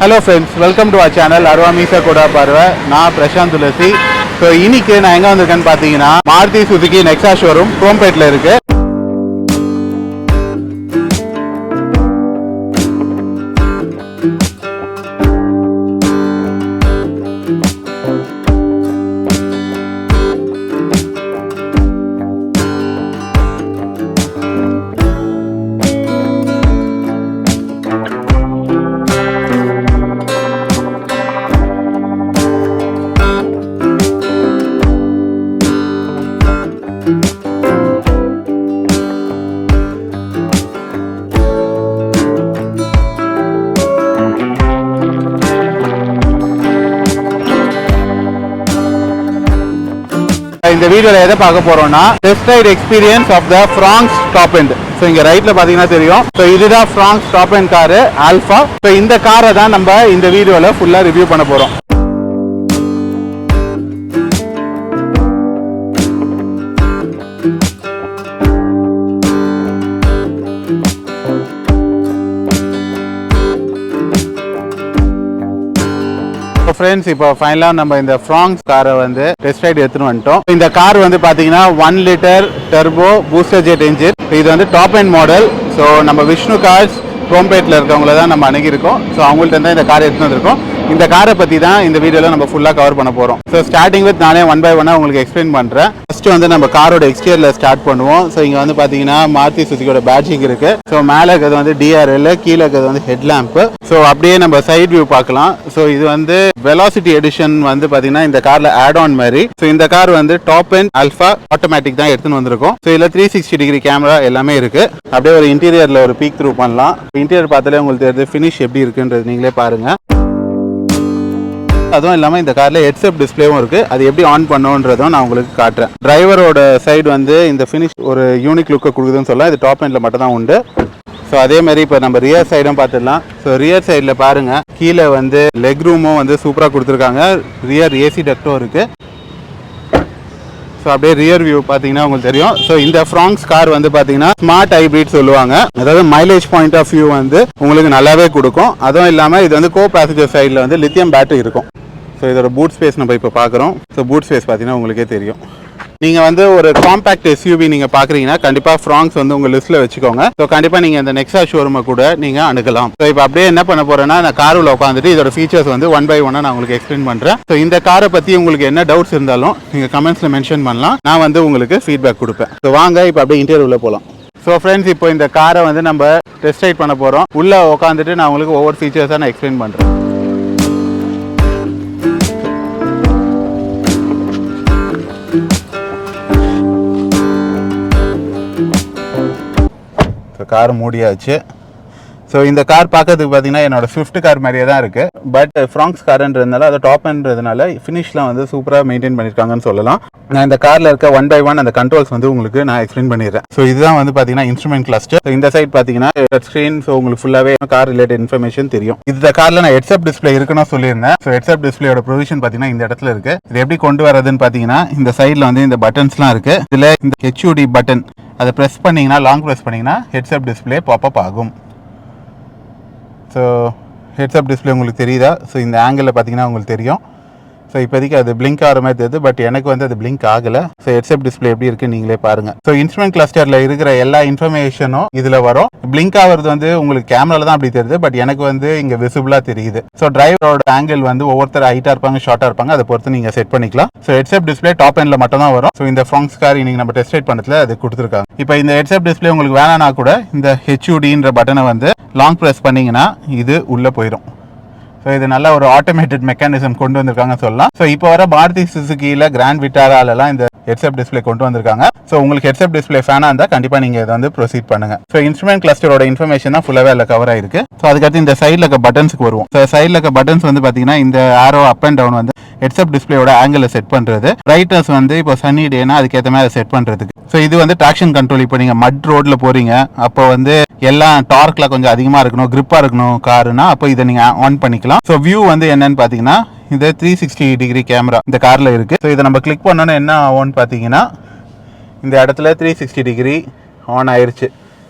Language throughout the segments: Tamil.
Hello friends, welcome to our channel Arvamisa Koda Parva. நான் பிரசாந்த் துளசி. ஸோ இன்னைக்கு நான் எங்கே வந்திருக்கேன்னு பார்த்தீங்கன்னா மாருதி சுசுகி நெக்ஸா ஷோரூம் குரோம்பேட்டில் இருக்கு. இந்த வீடியோல எதை பார்க்க போறோம்னா test ride experience of the Fronx top end. So இங்க ரைட்ல பாத்தீங்கன்னா தெரியும். ஸோ இதுதான் Fronx top end car alpha. So இந்த காரை தான் நம்ம இந்த வீடியோல ஃபுல்லா ரிவ்யூ பண்ண போறோம். ஃப்ரெண்ட்ஸ், இப்போ ஃபைனலாக நம்ம இந்த ஃப்ராங்ஸ் காரை வந்து டெஸ்ட் ரைட் எடுத்துன்னு வந்துட்டோம். இந்த கார் வந்து பார்த்தீங்கன்னா 1 litre turbo booster jet engine. இது வந்து டாப் எண்ட் மாடல். ஸோ நம்ம விஷ்ணு கார்ஸ் குரோம்பேட்டில் இருக்கவங்கள தான் நம்ம அணுகிருக்கோம். ஸோ அவங்கள்ட்ட தான் இந்த காரை எடுத்துன்னு வந்திருக்கோம். இந்த காரை பற்றி தான் இந்த வீடியோவில் நம்ம ஃபுல்லாக கவர் பண்ண போகிறோம். ஸோ ஸ்டார்டிங் வித் நானே 1 by 1 உங்களுக்கு எக்ஸ்பிளைன் பண்ணுறேன். ஃபர்ஸ்ட் வந்து நம்ம காரோட எக்ஸ்டீரியரில் ஸ்டார்ட் பண்ணுவோம். ஸோ இங்கே வந்து பார்த்தீங்கன்னா மாருதி சுசுகியோட பேட்ஜிங் இருக்கு. ஸோ மேலே இருக்கிறது வந்து DRL, கீழே இருக்கிறது வந்து ஹெட் லேம்ப். ஸோ அப்படியே நம்ம சைட் வியூ பார்க்கலாம். ஸோ இது வந்து வெலாசிட்டி எடிஷன் வந்து பார்த்தீங்கன்னா இந்த காரில் ஆட் ஆன் மாதிரி. ஸோ இந்த கார் வந்து டாப் எண்ட் ஆல்ஃபா ஆட்டோமேட்டிக் தான் எடுத்துன்னு வந்திருக்கோம். ஸோ இதில் 360 டிகிரி கேமரா எல்லாமே இருக்கு. அப்படியே ஒரு இன்டீரியரில் ஒரு பீக் த்ரூ பண்ணலாம். இன்டீரியர் பார்த்தாலே உங்களுக்கு தெரியுது ஃபினிஷ் எப்படி இருக்குன்றது நீங்களே பாருங்க. அதுவும் இல்லாமல் இந்த காரில் ஹெட்ஸ்அப் டிஸ்பிளேவும் இருக்குது. அது எப்படி ஆன் பண்ணுன்றதும் நான் உங்களுக்கு காட்டுறேன். டிரைவரோட சைடு வந்து இந்த ஃபினிஷ் ஒரு யூனிக் லுக்கை கொடுக்குதுன்னு சொல்லலாம். இது டாப் எண்டில் மட்டும் தான் உண்டு. ஸோ அதே மாதிரி இப்போ நம்ம ரியர் சைடும் பார்த்துடலாம். ஸோ ரியர் சைடில் பாருங்கள், கீழே வந்து லெக் ரூமும் வந்து சூப்பராக கொடுத்துருக்காங்க. ரியர் ஏசி டக்டும் இருக்குது. ஸோ அப்படியே ரியர் வியூ பார்த்தீங்கன்னா உங்களுக்கு தெரியும். ஸோ இந்த ஃப்ராங்ஸ் கார் வந்து பார்த்தீங்கன்னா ஸ்மார்ட் ஹைப்ரிட் சொல்லுவாங்க. அதாவது மைலேஜ் பாயிண்ட் ஆஃப் வியூ வந்து உங்களுக்கு நல்லாவே கொடுக்கும். அதுவும் இல்லாமல் இது வந்து கோ பேசஞ்சர் சைடில் வந்து லித்தியம் பேட்டரி இருக்கும். ஸோ இதோட பூட் ஸ்பேஸ் நம்ம இப்போ பார்க்குறோம். ஸோ பூட் ஸ்பேஸ் பார்த்தீங்கன்னா உங்களுக்கே தெரியும். நீங்கள் வந்து ஒரு காம்பேக்ட் SUV நீங்கள் பார்க்குறீங்கன்னா கண்டிப்பாக ஃப்ராங்ஸ் வந்து உங்கள் லிஸ்ட்டில் வச்சுக்கோங்க. ஸோ கண்டிப்பாக நீங்கள் இந்த நெக்ஸா ஷோரூமை கூட நீங்கள் அணுகலாம். ஸோ இப்போ அப்படியே என்ன பண்ண போகிறேன்னா, நான் காரில் உட்காந்துட்டு இதோட ஃபீச்சர்ஸ் வந்து 1 by 1 நான் உங்களுக்கு எக்ஸ்பிளைன் பண்ணுறேன். ஸோ இந்த காரை பற்றி உங்களுக்கு என்ன டவுட்ஸ் இருந்தாலும் நீங்கள் கமெண்ட்ஸில் மென்ஷன் பண்ணலாம். நான் வந்து உங்களுக்கு ஃபீட்பேக் கொடுப்பேன். ஸோ வாங்க இப்போ அப்படியே இன்டர்வியூவில் போகலாம். ஸோ ஃப்ரெண்ட்ஸ், இப்போ இந்த காரை வந்து நம்ம டெஸ்ட் ரைட் பண்ண போகிறோம். உள்ளே உட்காந்துட்டு நான் உங்களுக்கு ஒவ்வொரு ஃபீச்சர்ஸாக நான் எக்ஸ்பிளைன் பண்ணுறேன். கார் மூடியாச்சு. ஸோ இந்த கார் பார்க்கறதுக்கு பார்த்தீங்கன்னா என்னோட ஸ்விஃப்ட் கார் மாதிரியே தான் இருக்குது. பட் ஃப்ராங்ஸ் கார்ன்றதுனால அது டாப்ன்றதுனால ஃபினிஷ்லாம் வந்து சூப்பராக மெயின்டைன் பண்ணியிருக்காங்கன்னு சொல்லலாம். நான் இந்த காரில் இருக்க 1 by 1 அந்த கண்ட்ரோல்ஸ் வந்து உங்களுக்கு நான் எக்ஸ்பிளைன் பண்ணிடுறேன். ஸோ இதுதான் வந்து பார்த்தீங்கன்னா இன்ஸ்ட்ருமெண்ட் கிளஸ்டர். ஸோ இந்த சைட் பார்த்தீங்கன்னா ஸ்க்ரீன். ஸோ உங்களுக்கு ஃபுல்லாகவே கார் ரிலேட்டட் இன்ஃபர்மேஷன் தெரியும். இந்த காரில் நான் ஹெட்ஸ்அப் டிஸ்பிளே இருக்குன்னு சொல்லியிருந்தேன். ஸோ ஹெட்ஸ்அப் டிஸ்பிளேயோட ப்ரொவிஷன் பார்த்தீங்கன்னா இந்த இடத்துல இருக்கு. இது எப்படி கொண்டு வரதுன்னு பார்த்தீங்கன்னா இந்த சைடில் வந்து இந்த பட்டன்ஸ்லாம் இருக்கு. இதில் இந்த HUD பட்டன் அதை ப்ரெஸ் பண்ணிங்கன்னா, லாங் ப்ரெஸ் பண்ணிங்கன்னா ஹெட்ஸ்அப் டிஸ்பிளே பாப்அப் ஆகும். ஸோ ஹெட்ஸ்அப் டிஸ்பிளே உங்களுக்கு தெரியுதா? ஸோ இந்த ஆங்கிளில் பார்த்தீங்கன்னா உங்களுக்கு தெரியும். ஸோ இப்போதைக்கு அது பிளிங்க் ஆகிற மாதிரி தெரியுது. பட் எனக்கு வந்து அது பிளிங்க் ஆகலை. ஸோ ஹெட்ஸ்அப் டிஸ்பிளே எப்படி இருக்குன்னு நீங்களே பாருங்கள். ஸோ இன்ஸ்ட்ருமெண்ட் கிளஸ்டரில் இருக்கிற எல்லா இன்ஃபர்மேஷனும் இதில் வரும். பிளிங்க் ஆகிறது வந்து உங்களுக்கு கேமராவில் தான் அப்படி தெரியுது. பட் எனக்கு வந்து இங்கே விசிபிளாக தெரியுது. ஸோ டிரைவரோட ஆங்கிள் வந்து ஒவ்வொருத்தர் ஹைட்டாக இருப்பாங்க, ஷார்ட்டாக இருப்பாங்க. அதை பொறுத்து நீங்கள் செட் பண்ணிக்கலாம். ஸோ ஹெட்ஸ்அப் டிஸ்பிளே டாப் எண்டில் மட்டும் தான் வரும். ஸோ இந்த ஃப்ராங்ஸ் கார் இன்னைக்கு நம்ம டெஸ்ட் ரைட் பண்ணதுல அது கொடுத்துருக்காங்க. இப்போ இந்த ஹெட்ஸ்அப் டிஸ்பிளே உங்களுக்கு வேணான்னா கூட இந்த HUDன்ற பட்டனை வந்து லாங் ப்ரெஸ் பண்ணிங்கன்னா இது உள்ளே போயிடும். ஸோ இது நல்ல ஒரு ஆட்டோமேட்டட் மெக்கானிசம் கொண்டு வந்திருக்காங்க சொல்லலாம். ஸோ இப்போ வர மாருதி சுசுகியில் கிராண்ட் விட்டாராலலாம் இந்த ஹெட்ஸ்அப் டிஸ்பிளே கொண்டு வந்திருக்காங்க. ஸோ உங்களுக்கு ஹெட்ஸ்அப் டிஸ்பிளே ஃபேனாக இருந்தால் கண்டிப்பாக நீங்கள் இதை வந்து ப்ரொசீட் பண்ணுங்க. ஸோ இன்ஸ்ட்ருமெண்ட் கிளஸ்டரோட இன்ஃபர்மேஷன் தான் ஃபுல்லாகவே அதில் கவர் ஆயிருக்கு. ஸோ அதுக்கடுத்து இந்த சைடில் இருக்க பட்டன்ஸுக்கு வருவோம். ஸோ சைடில் இருக்க பட்டன்ஸ் வந்து பார்த்தீங்கன்னா இந்த ஆரோ அப் அண்ட் டவுன் வந்து ஹெட்ஸ்அப் டிஸ்பிளேயோட ஆங்கிளை செட் பண்ணுறது. ரைட்டர்ஸ் வந்து இப்போ சன்னி டேனா அதுக்கேற்ற மாதிரி செட் பண்ணுறதுக்கு. ஸோ இது வந்து ட்ராக்ஷன் கண்ட்ரோல். இப்போ நீங்கள் மட் ரோட்டில் போகிறீங்க, அப்போ வந்து எல்லாம் டார்க்கில் கொஞ்சம் அதிகமாக இருக்கணும், கிரிப்பாக இருக்கணும் காருனா, அப்போ இதை நீங்கள் ஆன் பண்ணிக்கலாம். ஸோ வியூ வந்து என்னன்னு பார்த்தீங்கன்னா இந்த 360 டிகிரி கேமரா இந்த காரில் இருக்குது. ஸோ இதை நம்ம கிளிக் பண்ணோன்னா என்ன ஆகும்னு பார்த்தீங்கன்னா இந்த இடத்துல 360 டிகிரி ஆன் ஆயிடுச்சு.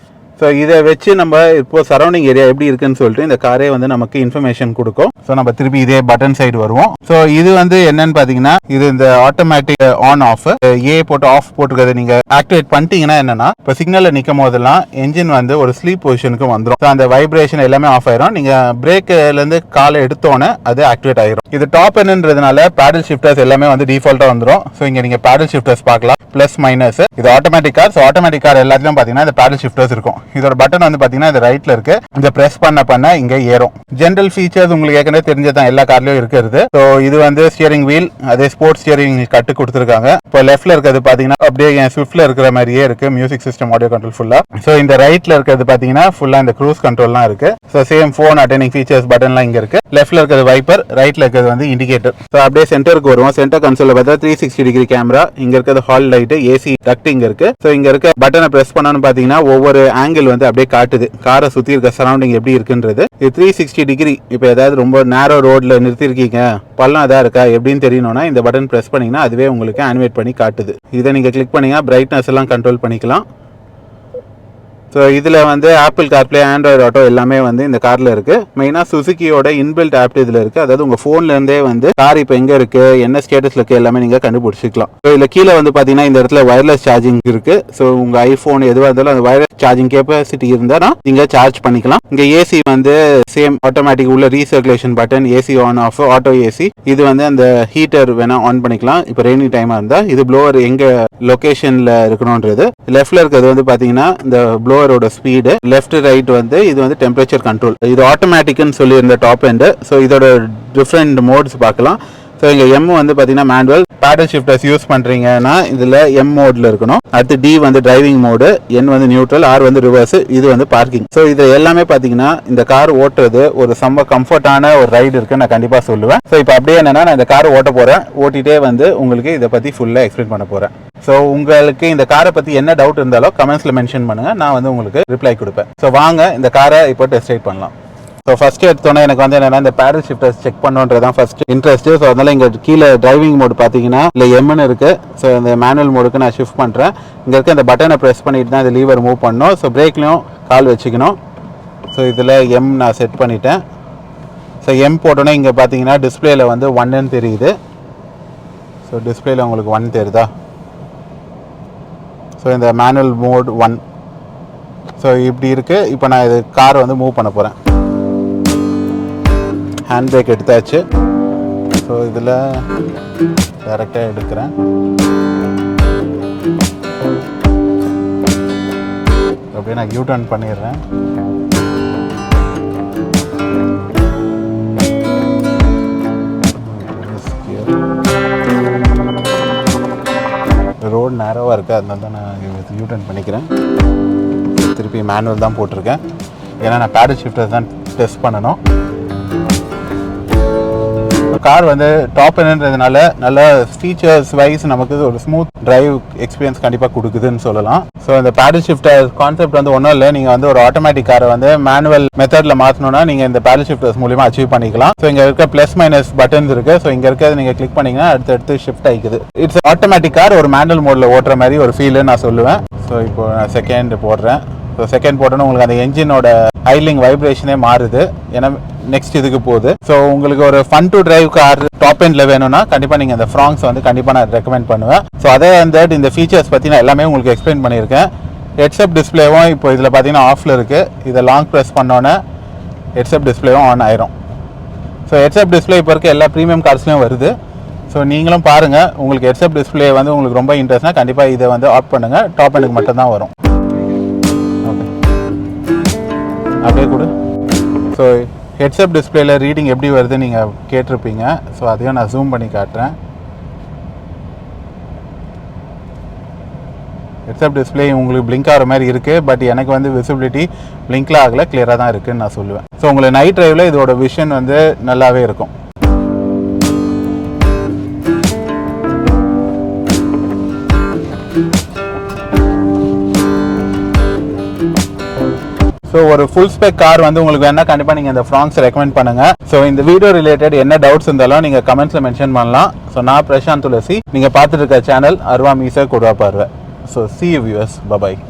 ஸோ இதை வச்சு நம்ம இப்போ சரௌண்டிங் ஏரியா எப்படி இருக்குன்னு சொல்லிட்டு இந்த காரே வந்து நமக்கு இன்ஃபர்மேஷன் கொடுக்கும். ஸோ நம்ம திருப்பி இதே பட்டன் சைடு வருவோம். ஸோ இது வந்து என்னன்னு பார்த்தீங்கன்னா இது இந்த ஆட்டோமேட்டிக் ஆன் ஆஃப் போட்டு ஆஃப் போட்டுருக்கிறது நீங்க ஆக்டிவேட் பண்ணிட்டீங்கன்னா என்னன்னா இப்போ சிக்னல்ல நிற்கும் போதெல்லாம் என்ஜின் வந்து ஒரு ஸ்லீப் பொசிஷனுக்கு வந்துடும். ஸோ அந்த வைப்ரேஷன் எல்லாமே ஆஃப் ஆயிரும். நீங்க பிரேக்ல இருந்து காலை எடுத்தோன்னே அது ஆக்டிவேட் ஆயிரும். இது டாப் என்னன்றதுனால பேடல் ஷிஃப்டர்ஸ் எல்லாமே வந்து டிஃபால்ட்டா வந்துடும். ஸோ இங்க நீங்க பேடல் ஷிஃப்டர்ஸ் பார்க்கலாம், பிளஸ் மைனஸ். இது automatic car. So automatic car எல்லாத்தையும் பார்த்தீங்கன்னா இந்த பேடல் ஷிஃப்டர்ஸ் இருக்கும். இதோட பட்டன் வந்து பார்த்தீங்கன்னா இது ரைட்ல இருக்கு. இந்த பிரஸ் பண்ண இங்க ஏறும். ஜென்ரல் ஃபீச்சர்ஸ் உங்களுக்கு ஏற்கனவே தெரிஞ்சதான் எல்லா கார்லயும் இருக்கிறது. ஸோ இது வந்து ஸ்டியரிங் வீல், அதே ஸ்போர்ட்ஸ் ஸ்டியரிங் கட்டு கொடுத்துருக்காங்க. இப்போ லெஃப்ட்ல இருக்கிறது பார்த்தீங்கன்னா அப்படியே என் ஸ்விஃப்ட்ல இருக்கிற மாதிரியே இருக்கு, மியூசிக் சிஸ்டம், ஆடியோ கண்ட்ரோல் ஃபுல்லா. ஸோ இந்த ரைட்ல இருக்கிறது பார்த்தீங்கன்னா ஃபுல்லா இந்த க்ரூஸ் கண்ட்ரோல்லாம் இருக்கு. So same phone attending features பட்டன்லாம் இங்க இருக்கு. லெஃப்ட்ல இருக்கிறது வைப்பர், ரைட்ல இருக்கிறது வந்து இண்டிகேட்டர். ஸோ அப்படியே சென்டருக்கு வருவோம். சென்டர் கன்சோல்ல பார்த்தா 360 டிகிரி கேமரா, இங்க இருக்கிறது ஹால் லைட், ஏசி டக்ட் இங்க இருக்கு. ஸோ இங்க இருக்க பட்டனை பிரஸ் பண்ணணும்னு பாத்தீங்கன்னா ஒவ்வொரு ஆங்கிள் வந்து அப்படியே காட்டுது, காரை சுத்தி இருக்க சரௌண்டிங் எப்படி இருக்குன்றது. இது 360 டிகிரி. இப்போ ஏதாவது ரொம்ப நேரோ ரோட்ல நிறுத்திருக்கீங்க, பள்ளம் எதா இருக்கா எப்படின்னு தெரியணும்னா இந்த பட்டன் பிரஸ் பண்ணீங்கன்னா அதுவே உங்களுக்கு ஆனிமேட் பண்ணி காட்டுது. இதை நீங்க கிளிக் பண்ணீங்கன்னா பிரைட்னஸ் எல்லாம் கண்ட்ரோல் பண்ணிக்கலாம். ஸோ இதில் வந்து ஆப்பிள் கார்ப்ளே, ஆண்ட்ராய்டு ஆட்டோ எல்லாமே வந்து இந்த காரில் இருக்குது. மெயினாக சுசுக்கியோட இன்பில்ட் ஆப் இதில் இருக்குது. அதாவது உங்கள் ஃபோன்லேருந்தே வந்து கார் இப்போ எங்கே இருக்குது, என்ன ஸ்டேட்டஸில் இருக்குது எல்லாமே நீங்கள் கண்டுபிடிச்சிக்கலாம். ஸோ இதில் கீழே வந்து பார்த்தீங்கன்னா இந்த இடத்துல வயர்லெஸ் சார்ஜிங் இருக்குது. ஸோ உங்கள் ஐஃபோன் எதுவாக இருந்தாலும் அந்த வயர்லெஸ் சார்ஜிங் கேப்பாசிட்டி இருந்தால் நீங்கள் சார்ஜ் பண்ணிக்கலாம். இங்கே ஏசி வந்து சேம் ஆட்டோமேட்டிக் உள்ள recirculation button, AC on off, auto AC. இது வந்து அந்த ஹீட்டர் வேணால் ஆன் பண்ணிக்கலாம் இப்போ ரெய்னி டைமாக இருந்தால். இது ப்ளோவர் எங்கே லொக்கேஷனில் இருக்கணுன்றது. லெஃப்டில் இருக்கிறது வந்து பார்த்தீங்கன்னா இந்த ப்ளோவரோட ஸ்பீடு, லெஃப்ட் ரைட் வந்து இது வந்து டெம்பரேச்சர் கண்ட்ரோல். இது ஆட்டோமேட்டிக்னு சொல்லி இருந்த டாப் எண்டு. ஸோ இதோட டிஃப்ரெண்ட் மோட்ஸ் பார்க்கலாம். ஸோ இங்கே எம் வந்து பார்த்தீங்கன்னா மேனுவல். பேடல் ஷிஃப்டர்ஸ் யூஸ் பண்ணுறீங்கன்னா இதில் எம் மோடில் இருக்கணும். அடுத்து டி வந்து டிரைவிங் மோடு, என் வந்து நியூட்ரல், ஆர் வந்து ரிவர்ஸ், இது வந்து பார்க்கிங். ஸோ இது எல்லாமே பார்த்தீங்கன்னா இந்த கார் ஓட்டுறது ஒரு செம்ம கம்ஃபர்டான ஒரு ரைடு இருக்குன்னு நான் கண்டிப்பாக சொல்லுவேன். ஸோ இப்போ அப்படியே என்னன்னா நான் இந்த கார் ஓட்ட போகிறேன். ஓட்டிகிட்டே வந்து உங்களுக்கு இதை பற்றி ஃபுல்லாக எக்ஸ்பிளைன் பண்ண போகிறேன். ஸோ உங்களுக்கு இந்த காரை பற்றி என்ன டவுட் இருந்தாலும் கமெண்ட்ஸில் மென்ஷன் பண்ணுங்கள், நான் வந்து உங்களுக்கு ரிப்ளை கொடுப்பேன். ஸோ வாங்க இந்த காரை இப்போ டெஸ்ட் ரைட் பண்ணலாம். ஸோ ஃபஸ்ட்டு எடுத்தோன்னே எனக்கு வந்து என்னென்னா இந்த பேடல் ஷிஃப்டர்ஸ் செக் பண்ணுன்றதான் ஃபஸ்ட்டு இன்ட்ரெஸ்ட்டு. ஸோ அதனால் இங்கே கீழே டிரைவிங் மோடு பார்த்தீங்கன்னா இல்லை எம்னு இருக்குது. ஸோ இந்த மேனுவல் மோடுக்கு நான் ஷிஃப்ட் பண்ணுறேன். இங்கே இருக்க இந்த பட்டனை ப்ரெஸ் பண்ணிட்டு தான் இந்த லீவர் மூவ் பண்ணணும். ஸோ பிரேக்லையும் கால் வச்சுக்கணும். ஸோ இதில் எம் நான் செட் பண்ணிட்டேன். ஸோ எம் போட்டோன்னே இங்கே பார்த்தீங்கன்னா டிஸ்பிளேயில் வந்து 1ன்னு தெரியுது. ஸோ டிஸ்பிளேயில் உங்களுக்கு 1 தெரியுதா? ஸோ இந்த மேனுவல் மோட் 1. ஸோ இப்படி இருக்குது. இப்போ நான் இது காரை வந்து மூவ் பண்ண போகிறேன். ஹேண்ட் பிரேக் எடுத்தாச்சு. ஸோ இதில் டைரெக்டாக எடுக்கிறேன். அப்படியே நான் யூ டர்ன் பண்ணிடுறேன். ரோடு நேரோவாக இருக்குது, அதனால தான் நான் யூ டர்ன் பண்ணிக்கிறேன். திருப்பி மேனுவல் தான் போட்டிருக்கேன், ஏன்னா நான் பேடல் ஷிஃப்டர் தான் டெஸ்ட் பண்ணணும். கார் வந்து டாப் என்னன்றதுனால நல்ல ஃபீச்சர்ஸ் வைஸ் நமக்கு ஒரு ஸ்மூத் டிரைவ் எக்ஸ்பீரியன்ஸ் கண்டிப்பாக கொடுக்குதுன்னு சொல்லலாம். ஸோ இந்த பேடல் ஷிஃப்டர் கான்செப்ட் வந்து ஒன்றும் இல்லை. நீங்கள் வந்து ஒரு ஆட்டோமேட்டிக் காரை வந்து மேனுவல் மெத்தடில் மாற்றணும்னா நீங்கள் இந்த பேடல் ஷிஃப்டர்ஸ் மூலிமா அச்சீவ் பண்ணிக்கலாம். ஸோ இங்கே இருக்க ப்ளஸ் மைனஸ் பட்டன்ஸ் இருக்குது. ஸோ இங்கே இருக்கிறது நீங்கள் கிளிக் பண்ணிங்கன்னா அடுத்து ஷிஃப்ட் ஆகிக்குது. இட்ஸ் ஆட்டோமேட்டிக் கார் ஒரு மேனுவல் மோடில் ஓட்டுற மாதிரி ஒரு ஃபீல்னு நான் சொல்லுவேன். ஸோ இப்போ நான் செகண்ட் போடுறேன். ஸோ செகண்ட் போட்டோன்னா உங்களுக்கு அந்த என்ஜினோட ஐலிங் வைப்ரேஷனே மாறுது, ஏன்னா நெக்ஸ்ட் இதுக்கு போகுது. ஸோ உங்களுக்கு ஒரு fun to drive car top எண்ட்ல வேணும்னா கண்டிப்பாக நீங்கள் இந்த ஃப்ராங்ஸ் வந்து கண்டிப்பாக நான் ரெக்கமெண்ட் பண்ணுவேன். ஸோ அதே வந்து இந்த ஃபீச்சர்ஸ் பற்றி நான் எல்லாமே உங்களுக்கு எக்ஸ்பிளைன் பண்ணியிருக்கேன். ஹெட்ஸ்அப் டிஸ்பிளேவும் இப்போ இதில் பார்த்தீங்கன்னா ஆஃபில் இருக்குது. இதை லாங் ப்ரெஸ் பண்ணோன்னே ஹெட்ஸ்அப் டிஸ்பிளேவும் ஆன் ஆயிரும். ஸோ ஹெட்ஸ்அப் டிஸ்பிளே இப்போ இருக்க எல்லா ப்ரீமியம் கார்ஸ்லையும் வருது. ஸோ நீங்களும் பாருங்கள், உங்களுக்கு ஹெட்ஸ்அப் டிஸ்பிளே வந்து உங்களுக்கு ரொம்ப இன்ட்ரெஸ்ட்னா கண்டிப்பாக இதை வந்து ஆஃப் பண்ணுங்கள். டாப் எண்டுக்கு மட்டும்தான் வரும். அப்படியே கூட. ஸோ ஹெட்ஸ்அப் டிஸ்பிளேல ரீடிங் எப்படி வருது நீங்கள் கேட்டிருப்பீங்க. ஸோ அதையும் நான் ஜூம் பண்ணி காட்டுறேன். ஹெட்ஸ்அப் டிஸ்பிளே உங்களுக்கு பிளிங்க் ஆகிற மாதிரி இருக்குது, பட் எனக்கு வந்து விசிபிலிட்டி பிளிங்க்லாம் ஆகலை, கிளியராக தான் இருக்குதுன்னு நான் சொல்லுவேன். ஸோ உங்களுக்கு நைட் டிரைவில் இதோட விஷன் வந்து நல்லாவே இருக்கும். ஸோ ஒரு ஃபுல் ஸ்பெக் கார் வந்து உங்களுக்கு வேணா கண்டிப்பாக நீங்கள் இந்த ஃப்ராங்ஸ் ரெக்கமெண்ட் பண்ணுங்கள். ஸோ இந்த வீடியோ ரிலேட்டட் என்ன டவுட்ஸ் இருந்தாலும் நீங்கள் கமெண்ட்ஸில் மென்ஷன் பண்ணலாம். ஸோ நான் பிரசாந்த் துளசி, நீங்கள் பார்த்துட்டு இருக்க சேனல் அருவா மீசா கொடுவா பார்வை. So see you viewers, bye bye.